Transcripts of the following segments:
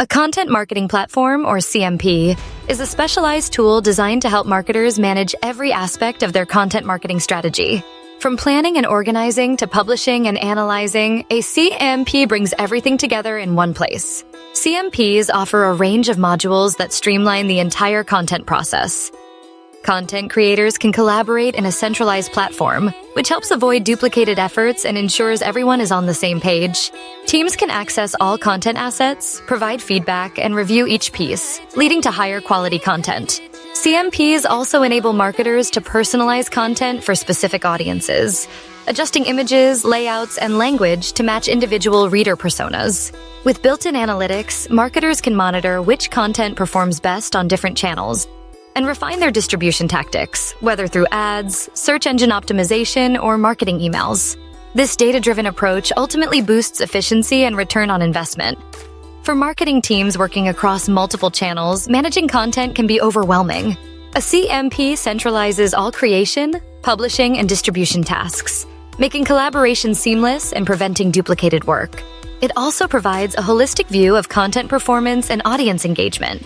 A content marketing platform, or CMP, is a specialized tool designed to help marketers manage every aspect of their content marketing strategy. From planning and organizing to publishing and analyzing, a CMP brings everything together in one place. CMPs offer a range of modules that streamline the entire content process. Content creators can collaborate in a centralized platform, which helps avoid duplicated efforts and ensures everyone is on the same page. Teams can access all content assets, provide feedback, and review each piece, leading to higher quality content. CMPs also enable marketers to personalize content for specific audiences, adjusting images, layouts, and language to match individual reader personas. With built-in analytics, marketers can monitor which content performs best on different channels and refine their distribution tactics, whether through ads, search engine optimization, or marketing emails. This data-driven approach ultimately boosts efficiency and return on investment. For marketing teams working across multiple channels, managing content can be overwhelming. A CMP centralizes all creation, publishing, and distribution tasks, making collaboration seamless and preventing duplicated work. It also provides a holistic view of content performance and audience engagement.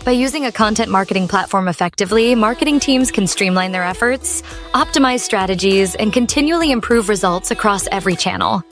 By using a content marketing platform effectively, marketing teams can streamline their efforts, optimize strategies, and continually improve results across every channel.